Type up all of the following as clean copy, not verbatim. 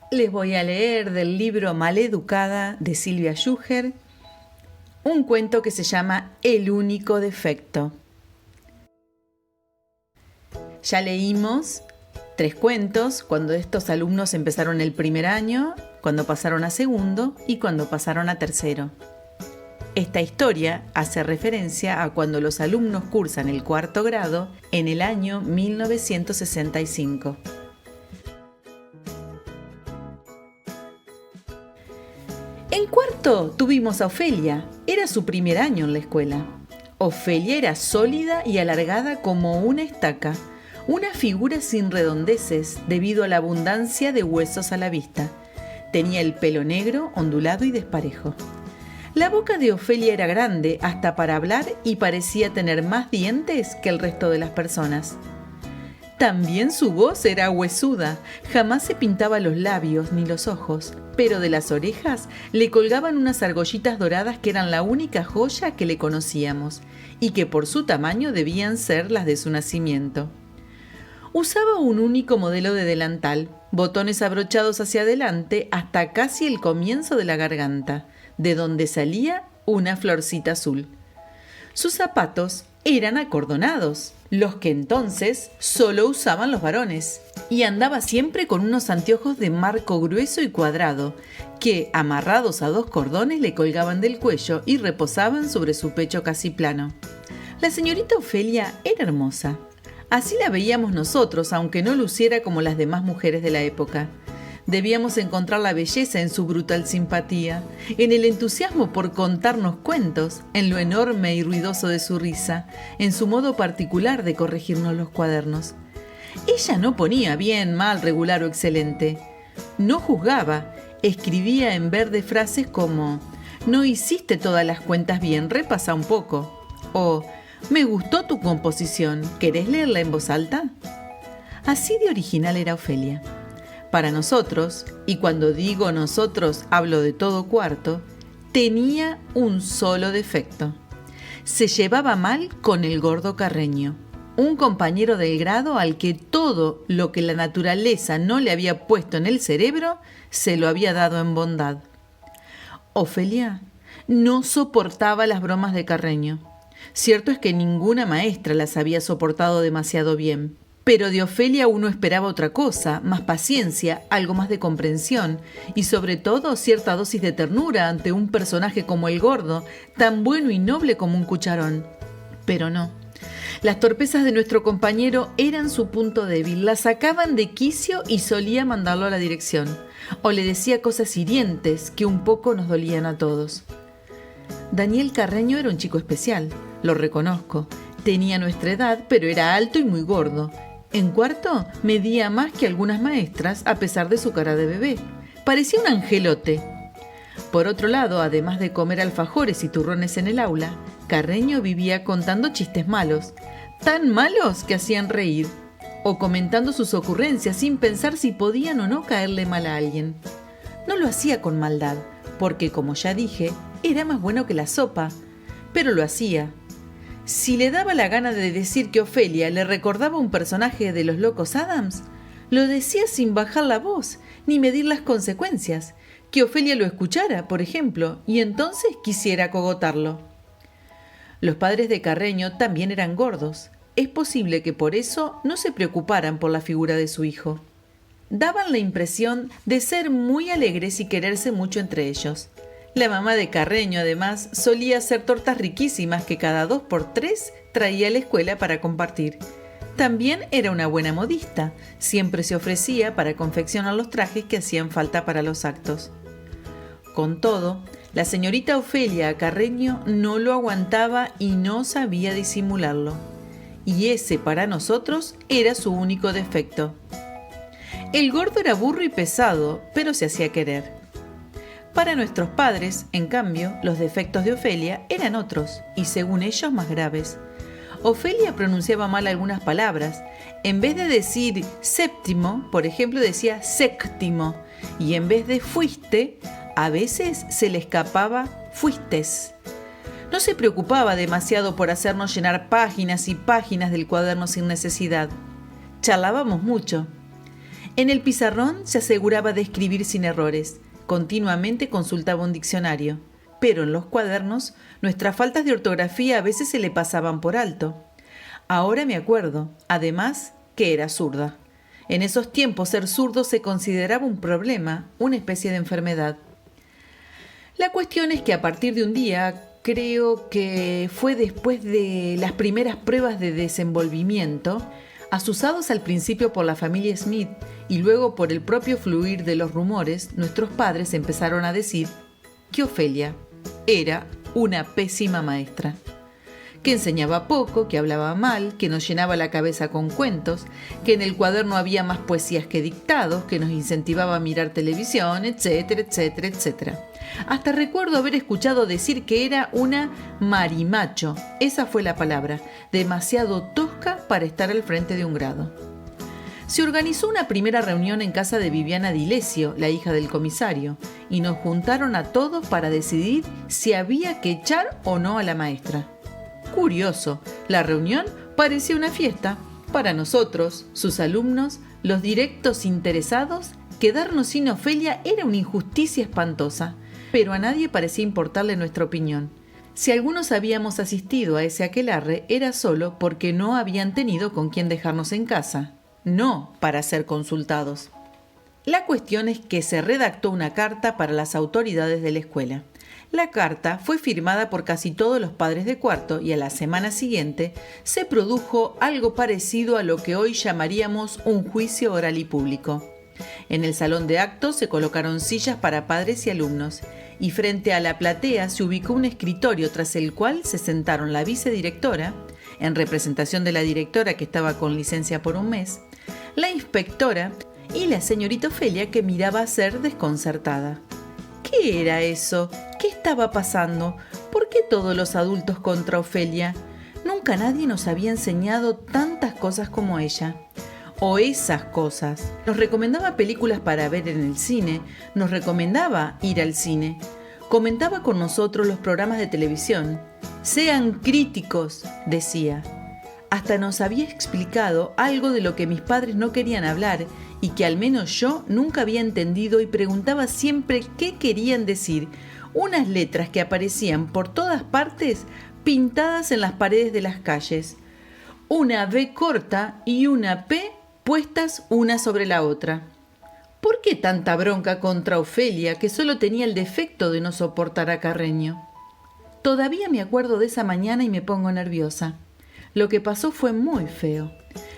Les voy a leer del libro Maleducada de Silvia Schuher un cuento que se llama El único defecto. Ya leímos 3 cuentos cuando estos alumnos empezaron el primer año, cuando pasaron a segundo y cuando pasaron a tercero. Esta historia hace referencia a cuando los alumnos cursan el 4º grado en el año 1965. En cuarto tuvimos a Ofelia. Era su primer año en la escuela. Ofelia era sólida y alargada como una estaca, una figura sin redondeces debido a la abundancia de huesos a la vista. Tenía el pelo negro, ondulado y desparejo. La boca de Ofelia era grande hasta para hablar y parecía tener más dientes que el resto de las personas. También su voz era huesuda, jamás se pintaba los labios ni los ojos, pero de las orejas le colgaban unas argollitas doradas que eran la única joya que le conocíamos y que por su tamaño debían ser las de su nacimiento. Usaba un único modelo de delantal, botones abrochados hacia adelante hasta casi el comienzo de la garganta, de donde salía una florcita azul. Sus zapatos eran acordonados, los que entonces solo usaban los varones, y andaba siempre con unos anteojos de marco grueso y cuadrado, que, amarrados a 2 cordones, le colgaban del cuello y reposaban sobre su pecho casi plano. La señorita Ofelia era hermosa. Así la veíamos nosotros, aunque no luciera como las demás mujeres de la época. Debíamos encontrar la belleza en su brutal simpatía, en el entusiasmo por contarnos cuentos, en lo enorme y ruidoso de su risa, en su modo particular de corregirnos los cuadernos. Ella no ponía bien, mal, regular o excelente. No juzgaba, escribía en verde frases como «No hiciste todas las cuentas bien, repasa un poco» o «Me gustó tu composición, ¿querés leerla en voz alta?». Así de original era Ofelia. Para nosotros, y cuando digo nosotros hablo de todo cuarto, tenía un solo defecto. Se llevaba mal con el gordo Carreño, un compañero del grado al que todo lo que la naturaleza no le había puesto en el cerebro, se lo había dado en bondad. Ofelia no soportaba las bromas de Carreño. Cierto es que ninguna maestra las había soportado demasiado bien. Pero de Ofelia uno esperaba otra cosa, más paciencia, algo más de comprensión y sobre todo cierta dosis de ternura ante un personaje como el gordo, tan bueno y noble como un cucharón. Pero no. Las torpezas de nuestro compañero eran su punto débil, la sacaban de quicio y solía mandarlo a la dirección. O le decía cosas hirientes que un poco nos dolían a todos. Daniel Carreño era un chico especial, lo reconozco. Tenía nuestra edad, pero era alto y muy gordo. En cuarto, medía más que algunas maestras, a pesar de su cara de bebé. Parecía un angelote. Por otro lado, además de comer alfajores y turrones en el aula, Carreño vivía contando chistes malos, tan malos que hacían reír, o comentando sus ocurrencias sin pensar si podían o no caerle mal a alguien. No lo hacía con maldad, porque, como ya dije, era más bueno que la sopa, pero lo hacía. Si le daba la gana de decir que Ofelia le recordaba un personaje de los Locos Adams, lo decía sin bajar la voz ni medir las consecuencias, que Ofelia lo escuchara, por ejemplo, y entonces quisiera acogotarlo. Los padres de Carreño también eran gordos. Es posible que por eso no se preocuparan por la figura de su hijo. Daban la impresión de ser muy alegres y quererse mucho entre ellos. La mamá de Carreño, además, solía hacer tortas riquísimas que cada 2 por 3 traía a la escuela para compartir. También era una buena modista, siempre se ofrecía para confeccionar los trajes que hacían falta para los actos. Con todo, la señorita Ofelia Carreño no lo aguantaba y no sabía disimularlo. Y ese, para nosotros, era su único defecto. El gordo era burro y pesado, pero se hacía querer. Para nuestros padres, en cambio, los defectos de Ofelia eran otros, y según ellos más graves. Ofelia pronunciaba mal algunas palabras. En vez de decir séptimo, por ejemplo, decía séctimo, y en vez de fuiste, a veces se le escapaba fuistes. No se preocupaba demasiado por hacernos llenar páginas y páginas del cuaderno sin necesidad. Charlábamos mucho. En el pizarrón se aseguraba de escribir sin errores. Continuamente consultaba un diccionario. Pero en los cuadernos, nuestras faltas de ortografía a veces se le pasaban por alto. Ahora me acuerdo, además, que era zurda. En esos tiempos ser zurdo se consideraba un problema, una especie de enfermedad. La cuestión es que a partir de un día, creo que fue después de las primeras pruebas de desenvolvimiento, asusados al principio por la familia Smith y luego por el propio fluir de los rumores, nuestros padres empezaron a decir que Ofelia era una pésima maestra, que enseñaba poco, que hablaba mal, que nos llenaba la cabeza con cuentos, que en el cuaderno había más poesías que dictados, que nos incentivaba a mirar televisión, etcétera, etcétera, etcétera. Hasta recuerdo haber escuchado decir que era una marimacho, esa fue la palabra, demasiado tosca para estar al frente de un grado. Se organizó una primera reunión en casa de Viviana D'Ilesio, la hija del comisario, y nos juntaron a todos para decidir si había que echar o no a la maestra. Curioso, la reunión parecía una fiesta. Para nosotros, sus alumnos, los directos interesados, quedarnos sin Ofelia era una injusticia espantosa, pero a nadie parecía importarle nuestra opinión. Si algunos habíamos asistido a ese aquelarre, era solo porque no habían tenido con quién dejarnos en casa, no para ser consultados. La cuestión es que se redactó una carta para las autoridades de la escuela. La carta fue firmada por casi todos los padres de cuarto y a la semana siguiente se produjo algo parecido a lo que hoy llamaríamos un juicio oral y público. En el salón de actos se colocaron sillas para padres y alumnos y frente a la platea se ubicó un escritorio tras el cual se sentaron la vicedirectora, en representación de la directora que estaba con licencia por un mes, la inspectora y la señorita Ofelia que miraba a ser desconcertada. ¿Qué era eso? ¿Qué estaba pasando? ¿Por qué todos los adultos contra Ofelia? Nunca nadie nos había enseñado tantas cosas como ella. O esas cosas. Nos recomendaba películas para ver en el cine, nos recomendaba ir al cine. Comentaba con nosotros los programas de televisión. Sean críticos, decía. Hasta nos había explicado algo de lo que mis padres no querían hablar y que al menos yo nunca había entendido y preguntaba siempre qué querían decir. Unas letras que aparecían por todas partes pintadas en las paredes de las calles. Una B corta y una P puestas una sobre la otra. ¿Por qué tanta bronca contra Ofelia, que solo tenía el defecto de no soportar a Carreño? Todavía me acuerdo de esa mañana y me pongo nerviosa. Lo que pasó fue muy feo.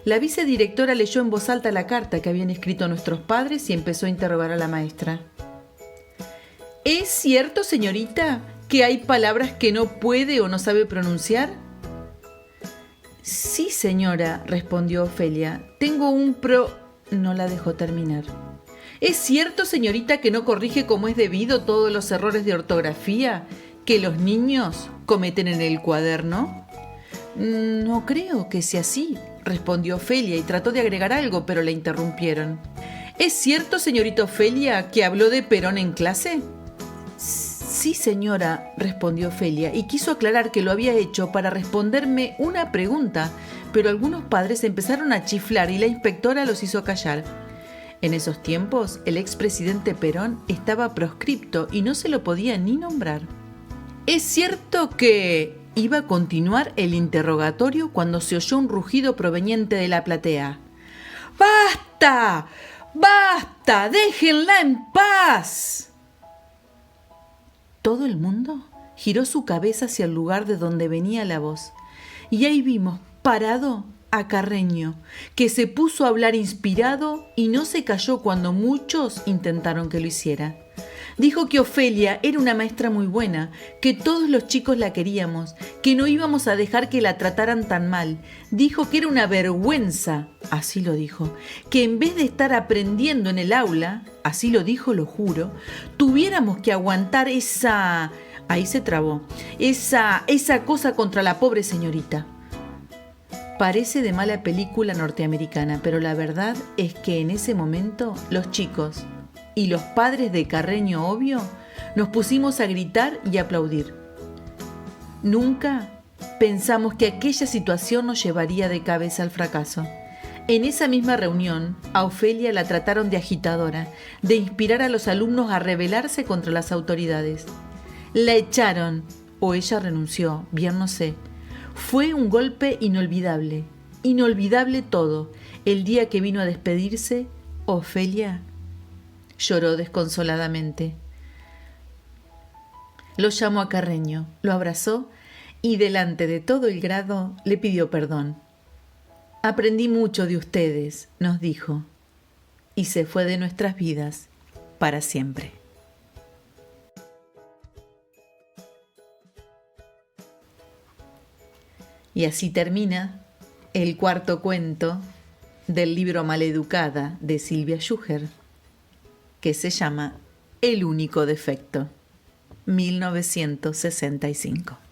La vicedirectora leyó en voz alta la carta que habían escrito nuestros padres y empezó a interrogar a la maestra. ¿Es cierto, señorita, que hay palabras que no puede o no sabe pronunciar? Sí, señora, respondió Ofelia. Tengo un No la dejó terminar. ¿Es cierto, señorita, que no corrige como es debido todos los errores de ortografía que los niños cometen en el cuaderno? No creo que sea así, respondió Ofelia y trató de agregar algo, pero la interrumpieron. ¿Es cierto, señorita Ofelia, que habló de Perón en clase? Sí, señora, respondió Ofelia, y quiso aclarar que lo había hecho para responderme una pregunta, pero algunos padres empezaron a chiflar y la inspectora los hizo callar. En esos tiempos, el expresidente Perón estaba proscripto y no se lo podía ni nombrar. ¿Es cierto que...? Iba a continuar el interrogatorio cuando se oyó un rugido proveniente de la platea. ¡Basta! ¡Basta! ¡Déjenla en paz! Todo el mundo giró su cabeza hacia el lugar de donde venía la voz, y ahí vimos parado a Carreño, que se puso a hablar inspirado y no se calló cuando muchos intentaron que lo hiciera. Dijo que Ofelia era una maestra muy buena, que todos los chicos la queríamos, que no íbamos a dejar que la trataran tan mal. Dijo que era una vergüenza, así lo dijo, que en vez de estar aprendiendo en el aula, así lo dijo, lo juro, tuviéramos que aguantar esa... Ahí se trabó. Esa cosa contra la pobre señorita. Parece de mala película norteamericana, pero la verdad es que en ese momento los chicos y los padres de Carreño Obvio nos pusimos a gritar y aplaudir. Nunca pensamos que aquella situación nos llevaría de cabeza al fracaso. En esa misma reunión, a Ofelia la trataron de agitadora, de inspirar a los alumnos a rebelarse contra las autoridades. La echaron, o ella renunció, bien no sé. Fue un golpe inolvidable, inolvidable todo. El día que vino a despedirse, Ofelia lloró desconsoladamente. Lo llamó a Carreño, lo abrazó y delante de todo el grado le pidió perdón. Aprendí mucho de ustedes, nos dijo, y se fue de nuestras vidas para siempre. Y así termina el cuarto cuento del libro Maleducada de Silvia Schuher, que se llama El único defecto, 1965.